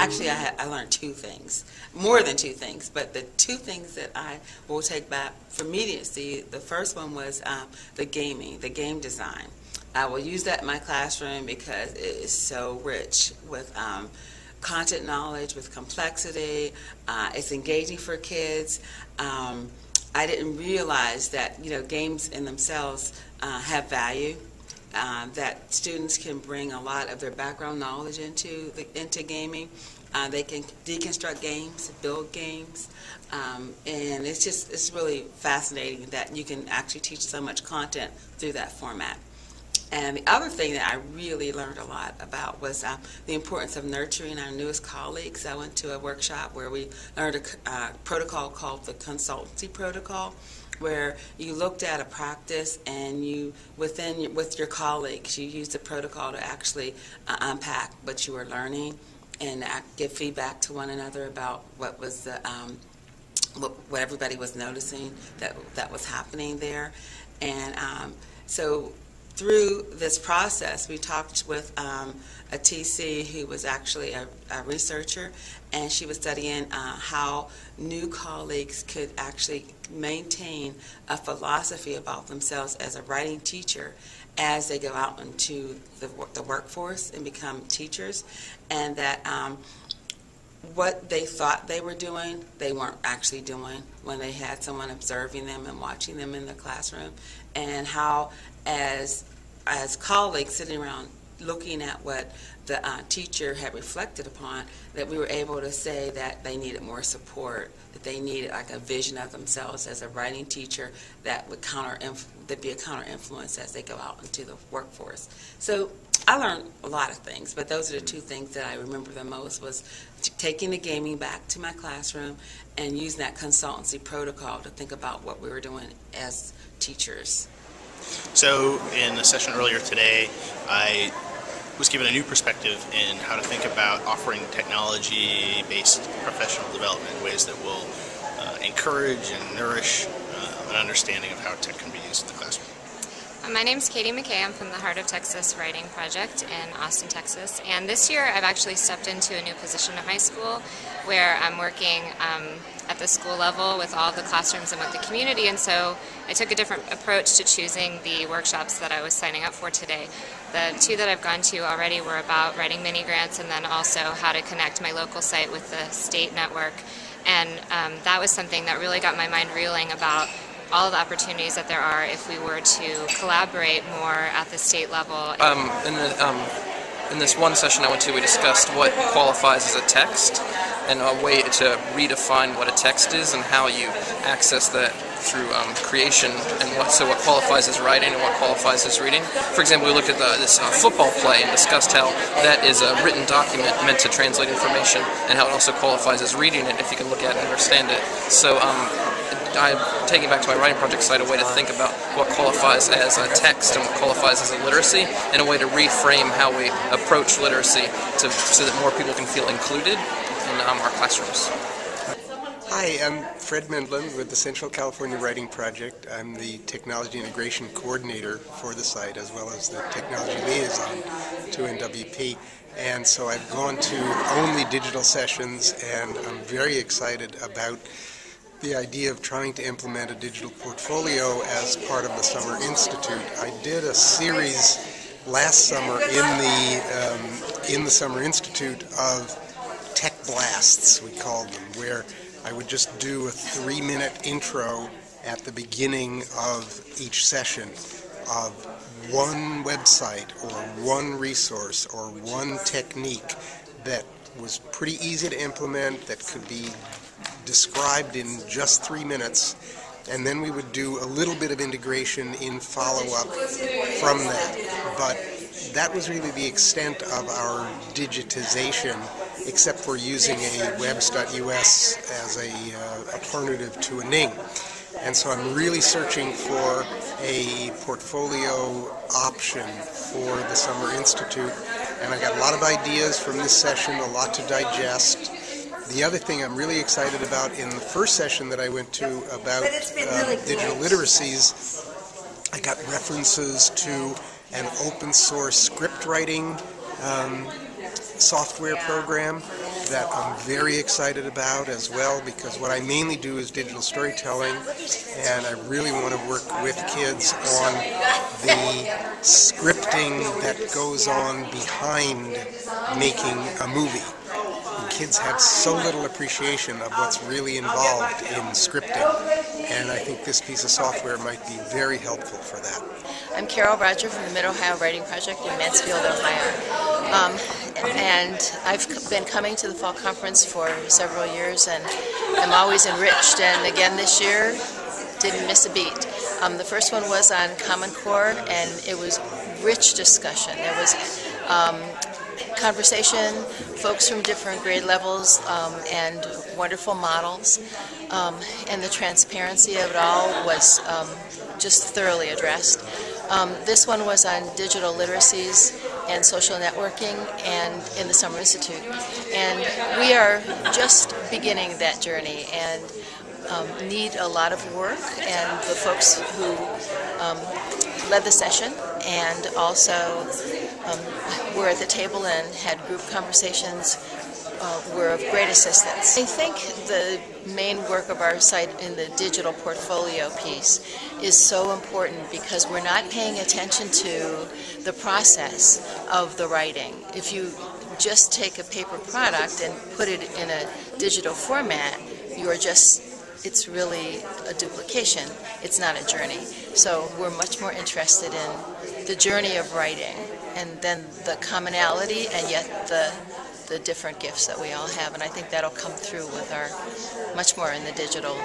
actually I learned two things, more than two things, but the two things that I will take back for immediacy, the first one was the game design. I will use that in my classroom because it is so rich with content knowledge, with complexity. It's engaging for kids. I didn't realize that games in themselves have value. That students can bring a lot of their background knowledge into gaming. They can deconstruct games, build games, and it's really fascinating that you can actually teach so much content through that format. And the other thing that I really learned a lot about was the importance of nurturing our newest colleagues. I went to a workshop where we learned a protocol called the consultancy protocol, where you looked at a practice and with your colleagues, you used the protocol to actually unpack what you were learning and give feedback to one another about what was what everybody was noticing that was happening there. And so through this process, we talked with a TC who was actually a researcher, and she was studying how new colleagues could actually maintain a philosophy about themselves as a writing teacher as they go out into the workforce and become teachers, and that what they thought they were doing, they weren't actually doing when they had someone observing them and watching them in the classroom, and how as colleagues sitting around looking at what the teacher had reflected upon, that we were able to say that they needed more support, that they needed like a vision of themselves as a writing teacher that would be a counter influence as they go out into the workforce. So I learned a lot of things, but those are the two things that I remember the most, was taking the gaming back to my classroom and using that consultancy protocol to think about what we were doing as teachers. So in the session earlier today, I was given a new perspective in how to think about offering technology-based professional development in ways that will encourage and nourish an understanding of how tech can be used in the classroom. My name's Katie McKay. I'm from the Heart of Texas Writing Project in Austin, Texas. And this year I've actually stepped into a new position in high school where I'm working at the school level with all the classrooms and with the community. And so I took a different approach to choosing the workshops that I was signing up for today. The two that I've gone to already were about writing mini grants and then also how to connect my local site with the state network. And that was something that really got my mind reeling about all of the opportunities that there are if we were to collaborate more at the state level. In this one session I went to, we discussed what qualifies as a text and a way to redefine what a text is and how you access that through creation, and what qualifies as writing and what qualifies as reading. For example, we looked at this football play and discussed how that is a written document meant to translate information, and how it also qualifies as reading it if you can look at it and understand it. So I'm taking back to my writing project side a way to think about what qualifies as a text and what qualifies as a literacy, and a way to reframe how we approach literacy so that more people can feel included in our classrooms. Hi, I'm Fred Mendlin with the Central California Writing Project. I'm the Technology Integration Coordinator for the site, as well as the Technology Liaison to NWP. And so I've gone to only digital sessions, and I'm very excited about the idea of trying to implement a digital portfolio as part of the Summer Institute. I did a series last summer in the Summer Institute of tech blasts, we called them, where I would just do a 3-minute intro at the beginning of each session of one website or one resource or one technique that was pretty easy to implement, that could be described in just 3 minutes, and then we would do a little bit of integration in follow-up from that. But that was really the extent of our digitization, except for using a webs.us as a alternative to a Ning. And so I'm really searching for a portfolio option for the Summer Institute, and I got a lot of ideas from this session, a lot to digest. The other thing I'm really excited about, in the first session that I went to about digital literacies, I got references to an open source script writing software program that I'm very excited about as well, because what I mainly do is digital storytelling, and I really want to work with kids on the scripting that goes on behind making a movie. Kids have so little appreciation of what's really involved in scripting, and I think this piece of software might be very helpful for that. I'm Carol Roger from the Mid-Ohio Writing Project in Mansfield, Ohio. And I've been coming to the fall conference for several years, and I'm always enriched. And again this year, didn't miss a beat. The first one was on Common Core, and it was rich discussion. There was conversation, folks from different grade levels, and wonderful models. And the transparency of it all was just thoroughly addressed. This one was on digital literacies and social networking and in the Summer Institute. And we are just beginning that journey and need a lot of work, and the folks who led the session and also were at the table and had group conversations were of great assistance. I think the main work of our site in the digital portfolio piece is so important because we're not paying attention to the process of the writing. If you just take a paper product and put it in a digital format, it's really a duplication. It's not a journey. So we're much more interested in the journey of writing, and then the commonality and yet the different gifts that we all have. And I think that'll come through with our much more in the digital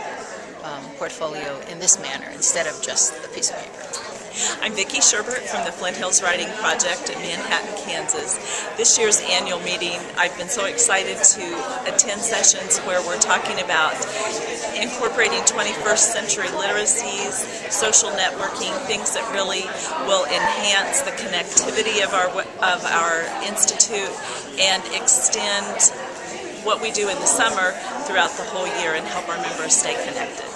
portfolio in this manner instead of just a piece of paper. I'm Vicki Sherbert from the Flint Hills Writing Project in Manhattan, Kansas. This year's annual meeting, I've been so excited to attend sessions where we're talking about incorporating 21st century literacies, social networking, things that really will enhance the connectivity of our institute and extend what we do in the summer throughout the whole year and help our members stay connected.